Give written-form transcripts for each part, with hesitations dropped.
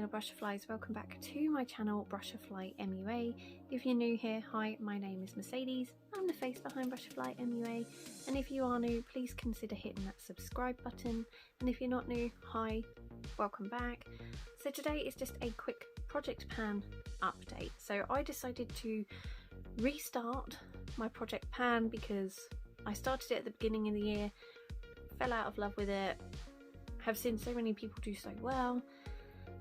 fellow Brushflies, welcome back to my channel Brushfly MUA. If you're new here, hi, my name is Mercedes, I'm the face behind Brushfly MUA, and if you are new, please consider hitting that subscribe button, and if you're not new, hi, welcome back. So today is just a quick project pan update. So I decided to restart my project pan because I started it at the beginning of the year, fell out of love with it, have seen so many people do so well,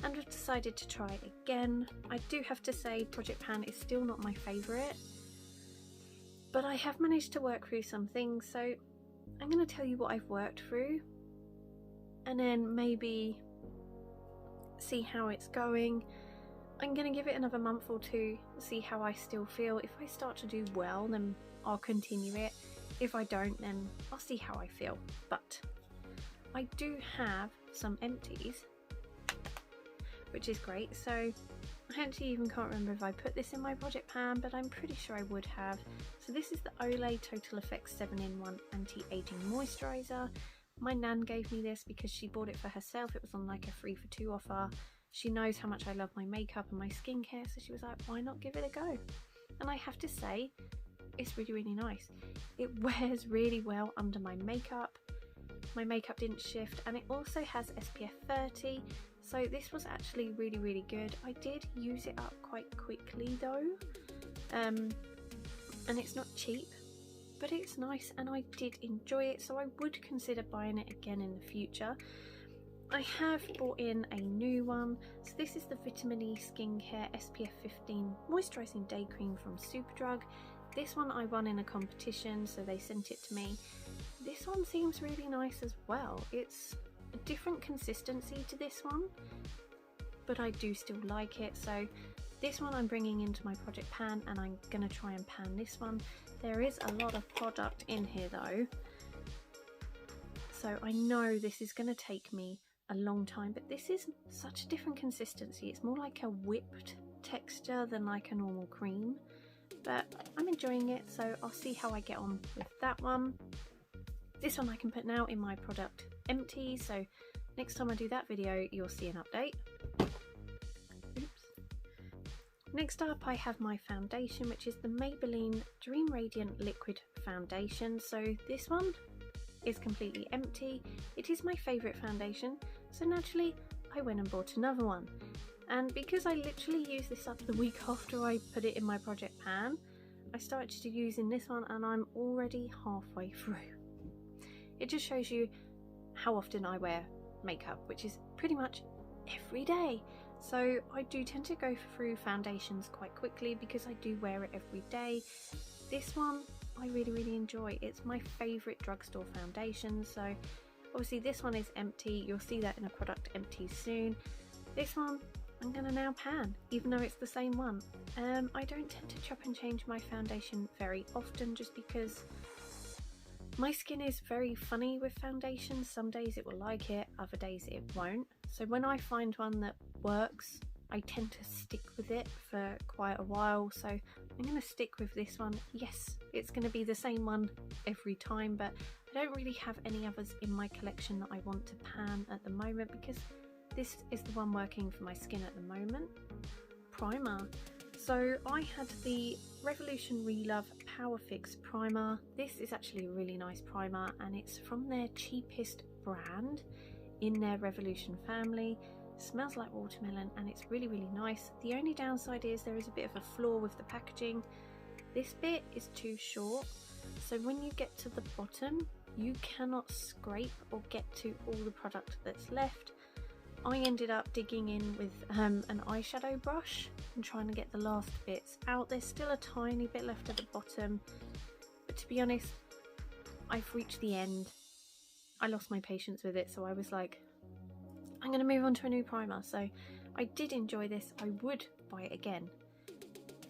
and have decided to try it again. I do have to say Project Pan is still not my favourite, but I have managed to work through some things, so I'm going to tell you what I've worked through and then maybe see how it's going. I'm going to give it another month or two, see how I still feel. If I start to do well, then I'll continue it. If I don't, then I'll see how I feel. But I do have some empties, which is great. So I actually even can't remember if I put this in my project pan, but I'm pretty sure I would have. So this is the Olay Total Effects 7-in-1 Anti-Aging Moisturiser. My nan gave me this because she bought it for herself. It was on like a 3 for 2 offer. She knows how much I love my makeup and my skincare, so she was like, why not give it a go? And I have to say, it's really, really nice. It wears really well under my makeup. My makeup didn't shift, and it also has SPF 30, so this was actually really, really good. I did use it up quite quickly though, and it's not cheap, but it's nice and I did enjoy it, so I would consider buying it again in the future. I have bought in a new one. So this is the Vitamin E Skincare SPF 15 Moisturising Day Cream from Superdrug. This one I won in a competition, so they sent it to me. This one seems really nice as well. It's a different consistency to this one, but I do still like it. So this one I'm bringing into my project pan, and I'm going to try and pan this one. There is a lot of product in here though, so I know this is going to take me a long time, but this is such a different consistency. It's more like a whipped texture than like a normal cream, but I'm enjoying it, so I'll see how I get on with that one. This one I can put now in my product empty, so next time I do that video you'll see an update. Oops. Next up I have my foundation, which is the Maybelline Dream Radiant Liquid Foundation. So this one is completely empty. It is my favourite foundation, so naturally I went and bought another one. And because I literally used this up the week after I put it in my project pan, I started to using this one and I'm already halfway through. It just shows you how often I wear makeup, which is pretty much every day. So I do tend to go through foundations quite quickly because I do wear it every day. This one I really, really enjoy. It's my favourite drugstore foundation. So obviously this one is empty. You'll see that in a product empty soon. This one I'm going to now pan, even though it's the same one. I don't tend to chop and change my foundation very often just because my skin is very funny with foundation. Some days it will like it, other days it won't. So when I find one that works, I tend to stick with it for quite a while. So I'm going to stick with this one. Yes, it's going to be the same one every time, but I don't really have any others in my collection that I want to pan at the moment because this is the one working for my skin at the moment. Primer. So I had the Revolution Relove Power Fix Primer. This is actually a really nice primer, and it's from their cheapest brand in their Revolution family. Smells like watermelon and it's really, really nice. The only downside is there is a bit of a flaw with the packaging. This bit is too short, so when you get to the bottom you cannot scrape or get to all the product that's left. I ended up digging in with an eyeshadow brush and trying to get the last bits out. There's still a tiny bit left at the bottom, but to be honest, I've reached the end. I lost my patience with it, so I was like, I'm going to move on to a new primer. So I did enjoy this. I would buy it again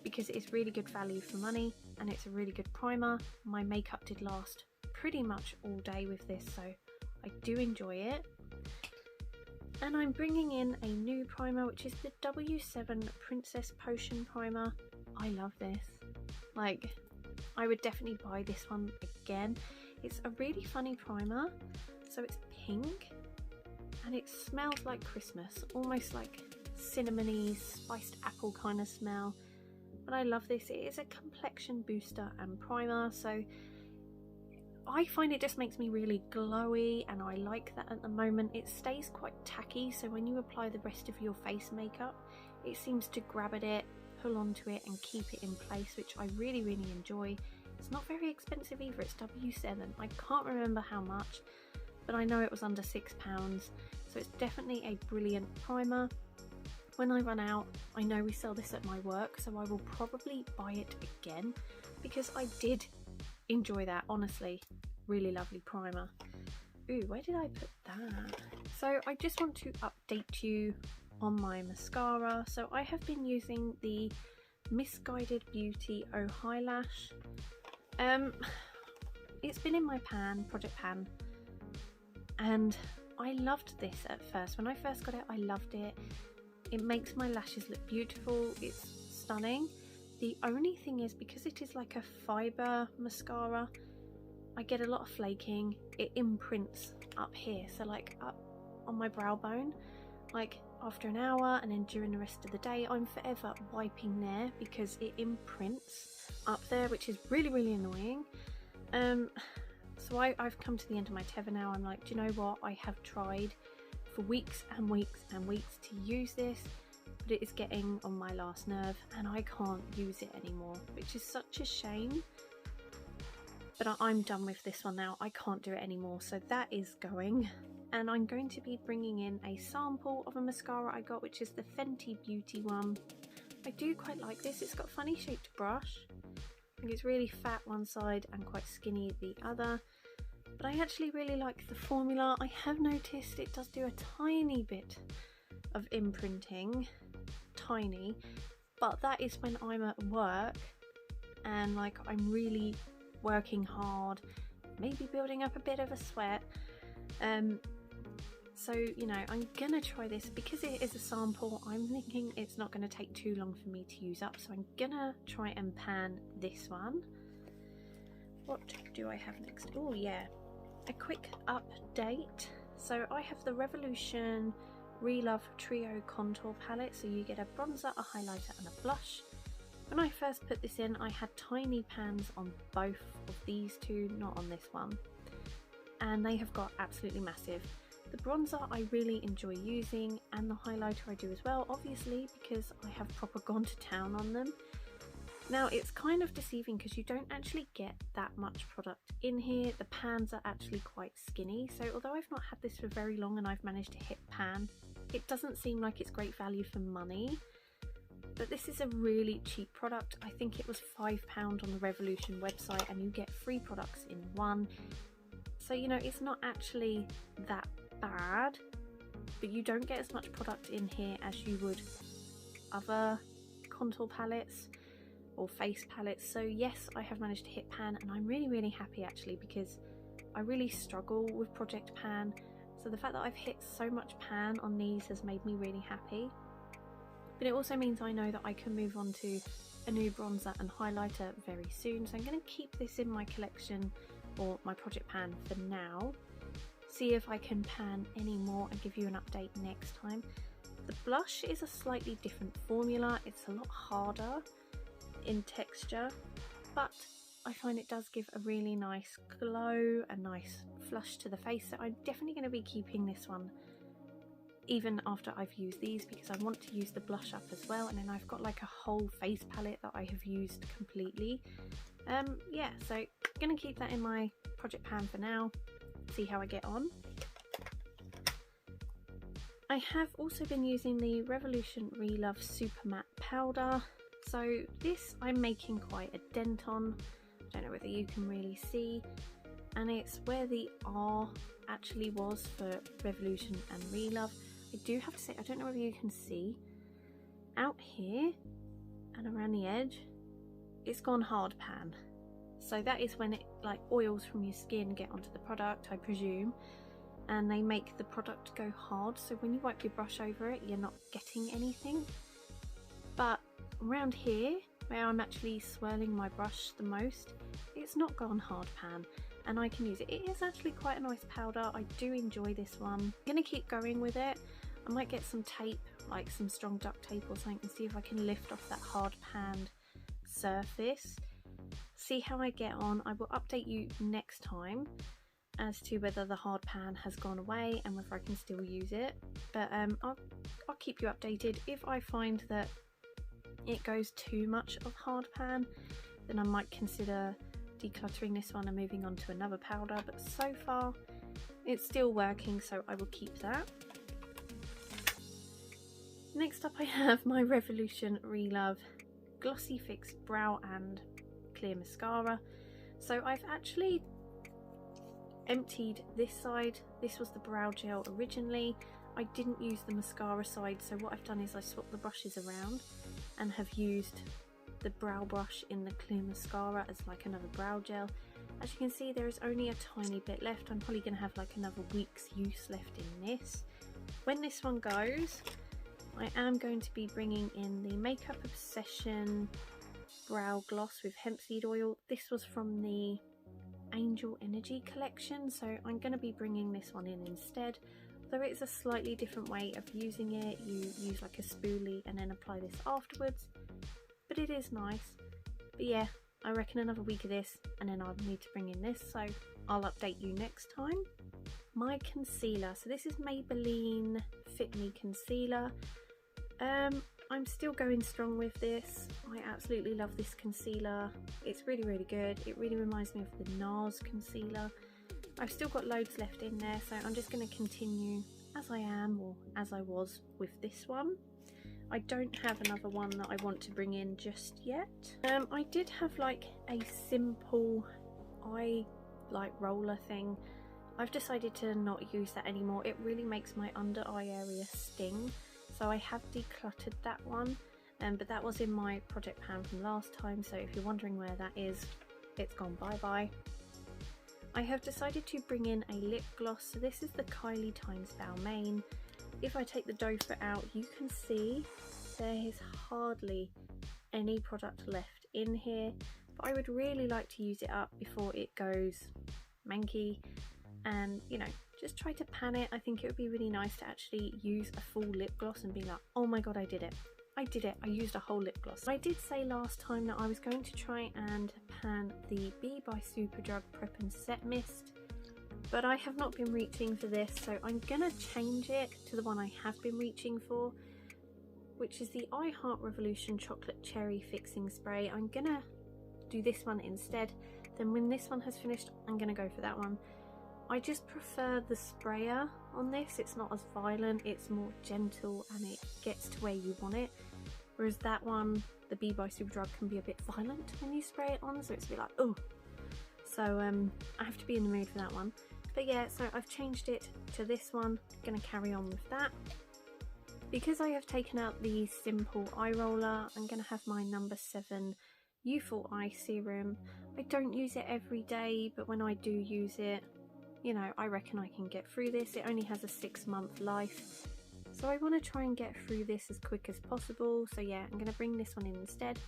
because it is really good value for money and it's a really good primer. My makeup did last pretty much all day with this, so I do enjoy it. And I'm bringing in a new primer, which is the W7 Princess Potion Primer. I love this. Like, I would definitely buy this one again. It's a really funny primer. So it's pink and it smells like Christmas, almost like cinnamony, spiced apple kind of smell. But I love this. It is a complexion booster and primer, so I find it just makes me really glowy, and I like that at the moment. It stays quite tacky, so when you apply the rest of your face makeup, it seems to grab at it, pull onto it and keep it in place, which I really enjoy. It's not very expensive either. It's W7. I can't remember how much, but I know it was under £6, so it's definitely a brilliant primer. When I run out, I know we sell this at my work, so I will probably buy it again because I did enjoy that. Honestly, really lovely primer. Ooh, where did I put that? So I just want to update you on my mascara. So I have been using the Misguided Beauty Oh Eyelash. It's been in my pan, project pan, and I loved this at first. When I first got it, I loved it. It makes my lashes look beautiful. It's stunning. The only thing is, because it is like a fibre mascara, I get a lot of flaking. It imprints up here, so like up on my brow bone, like after an hour, and then during the rest of the day I'm forever wiping there because it imprints up there, which is really annoying. So I've come to the end of my tether now. I'm like, do you know what, I have tried for weeks and weeks to use this, but it is getting on my last nerve and I can't use it anymore, which is such a shame. But I'm done with this one now. I can't do it anymore, so that is going. And I'm going to be bringing in a sample of a mascara I got, which is the Fenty Beauty one. I do quite like this. It's got a funny shaped brush. I think it's really fat one side and quite skinny the other. But I actually really like the formula. I have noticed it does do a tiny bit of imprinting, tiny, but that is when I'm at work and like I'm really working hard, maybe building up a bit of a sweat. So, you know, I'm gonna try this because it is a sample. I'm thinking it's not going to take too long for me to use up, so I'm gonna try and pan this one. What do I have next? Oh yeah, a quick update. So I have the Revolution Relove Trio Contour Palette. So you get a bronzer, a highlighter and a blush. When I first put this in, I had tiny pans on both of these two, not on this one. And they have got absolutely massive. The bronzer I really enjoy using, and the highlighter I do as well, obviously, because I have proper gone to town on them. Now it's kind of deceiving because you don't actually get that much product in here. The pans are actually quite skinny, so although I've not had this for very long and I've managed to hit pan, it doesn't seem like it's great value for money. But this is a really cheap product. I think it was £5 on the Revolution website and you get 3 products in one. So, you know, it's not actually that bad, but you don't get as much product in here as you would other contour palettes or face palettes. So yes, I have managed to hit pan and I'm really happy actually, because I really struggle with Project Pan. So the fact that I've hit so much pan on these has made me really happy. But it also means I know that I can move on to a new bronzer and highlighter very soon. So I'm going to keep this in my collection, or my Project Pan, for now. See if I can pan any more and give you an update next time. The blush is a slightly different formula. It's a lot harder in texture, but I find it does give a really nice glow, a nice flush to the face. So I'm definitely going to be keeping this one even after I've used these, because I want to use the blush up as well, and then I've got like a whole face palette that I have used completely. Yeah, so I'm gonna keep that in my Project Pan for now, see how I get on. I have also been using the Revolution Relove Super Matte Powder. So this I'm making quite a dent on. I don't know whether you can really see, and it's where the R actually was for Revolution and Relove. I do have to say, I don't know whether you can see, out here and around the edge, it's gone hard pan. So that is when it like oils from your skin get onto the product, I presume, and they make the product go hard. So when you wipe your brush over it, you're not getting anything. But around here, where I'm actually swirling my brush the most, it's not gone hard pan, and I can use it. It is actually quite a nice powder. I do enjoy this one. I'm gonna keep going with it. I might get some tape, like some strong duct tape or something, and see if I can lift off that hard panned surface. See how I get on. I will update you next time as to whether the hard pan has gone away and whether I can still use it. But I'll keep you updated. If I find that it goes too much of hard pan, then I might consider decluttering this one and moving on to another powder. But so far it's still working, so I will keep that. Next up I have my Revolution Relove Glossy Fix Brow and Clear Mascara. So I've actually emptied this side. This was the brow gel originally. I didn't use the mascara side, so what I've done is I swapped the brushes around and have used the brow brush in the clear mascara as like another brow gel. As you can see, there is only a tiny bit left. I'm probably going to have like another week's use left in this. When this one goes, I am going to be bringing in the Makeup Obsession brow gloss with hemp seed oil. This was from the Angel Energy collection, so I'm going to be bringing this one in instead. Though it's a slightly different way of using it. You use like a spoolie and then apply this afterwards, but it is nice. But yeah, I reckon another week of this and then I'll need to bring in this, so I'll update you next time. My concealer, so this is Maybelline Fit Me concealer. I'm still going strong with this. I absolutely love this concealer. It's really good. It really reminds me of the NARS concealer. I've still got loads left in there, so I'm just going to continue as I am, or as I was, with this one. I don't have another one that I want to bring in just yet. I did have like a simple eye light roller thing. I've decided to not use that anymore. It really makes my under eye area sting. So I have decluttered that one, but that was in my project pan from last time, so if you're wondering where that is, it's gone bye-bye. I have decided to bring in a lip gloss, so this is the Kylie Balmain. If I take the doe foot out, you can see there is hardly any product left in here, but I would really like to use it up before it goes manky, and you know, just try to pan it. I think it would be really nice to actually use a full lip gloss and be like, oh my god, I did it, I used a whole lip gloss. I did say last time that I was going to try and pan the B by Superdrug Prep and Set Mist, but I have not been reaching for this, so I'm gonna change it to the one I have been reaching for, which is the I Heart Revolution Chocolate Cherry Fixing Spray. I'm gonna do this one instead. Then when this one has finished, I'm gonna go for that one. I just prefer the sprayer on this. It's not as violent, it's more gentle, and it gets to where you want it. Whereas that one, the B by Superdrug, can be a bit violent when you spray it on, so it's a bit like, oh. So I have to be in the mood for that one. But yeah, so I've changed it to this one. I'm gonna carry on with that. Because I have taken out the simple eye roller, I'm gonna have my number 7 Youthful Eye Serum. I don't use it every day, but when I do use it, you know, I reckon I can get through this. It only has a 6-month life, so I want to try and get through this as quick as possible. So yeah, I'm going to bring this one in instead.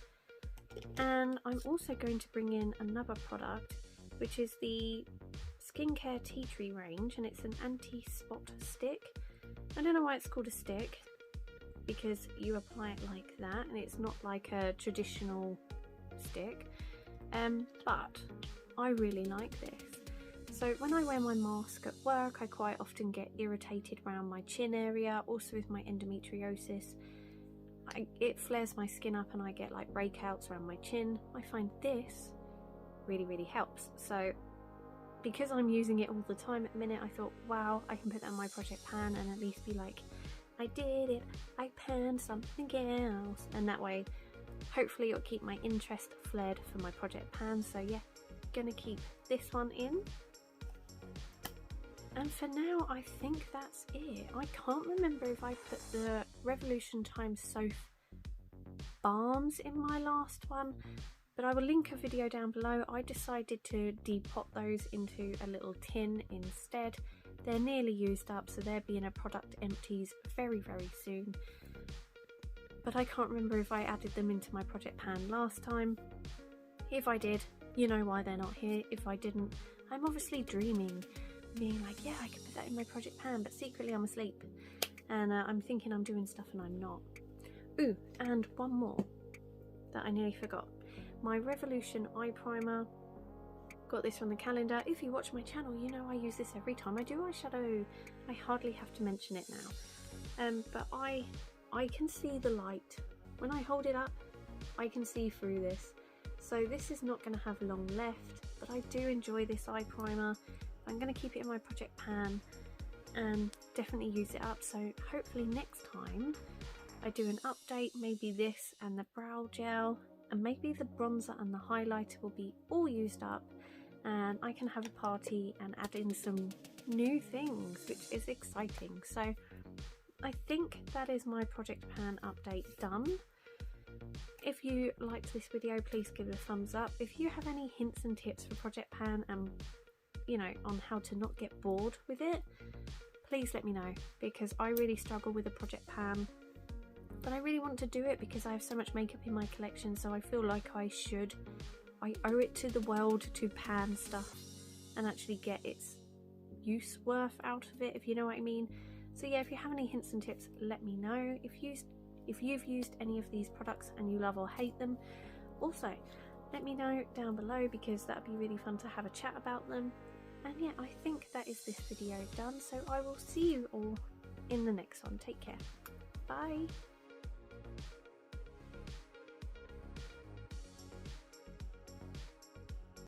And I'm also going to bring in another product, which is the Skincare Tea Tree range, and it's an anti-spot stick. I don't know why it's called a stick, because you apply it like that, and it's not like a traditional stick, but I really like this. So when I wear my mask at work, I quite often get irritated around my chin area, also with my endometriosis. It flares my skin up and I get like breakouts around my chin. I find this really helps. So because I'm using it all the time at the minute, I thought, wow, I can put that in my project pan and at least be like, I did it, I panned something else. And that way, hopefully it'll keep my interest flared for my project pan. So yeah, gonna keep this one in. And for now, I think that's it. I can't remember if I put the Revolution Time Soap balms in my last one, but I will link a video down below. I decided to depot those into a little tin instead. They're nearly used up, so they'll be in a product empties very soon. But I can't remember if I added them into my project pan last time. If I did, you know why they're not here. If I didn't, I'm obviously dreaming, being like, yeah, I could put that in my project pan, but secretly I'm asleep. and I'm thinking I'm doing stuff and I'm not. Ooh, and one more that I nearly forgot. My Revolution eye primer. Got this from the calendar. If you watch my channel, you know I use this every time I do eyeshadow. I hardly have to mention it now. But I can see the light. When I hold it up, I can see through this. So this is not going to have long left, but I do enjoy this eye primer. I'm going to keep it in my project pan and definitely use it up. So hopefully next time I do an update, maybe this and the brow gel, and maybe the bronzer and the highlighter will be all used up, and I can have a party and add in some new things, which is exciting. So I think that is my project pan update done. If you liked this video, please give it a thumbs up. If you have any hints and tips for project pan and on how to not get bored with it, please let me know, because I really struggle with a project pan, but I really want to do it because I have so much makeup in my collection, so I feel like I owe it to the world to pan stuff and actually get its use worth out of it, if you know what I mean. So yeah, if you have any hints and tips, let me know. If you've used any of these products and you love or hate them, also let me know down below, because that'd be really fun to have a chat about them. And yeah, I think that is this video done, so I will see you all in the next one. Take care. Bye.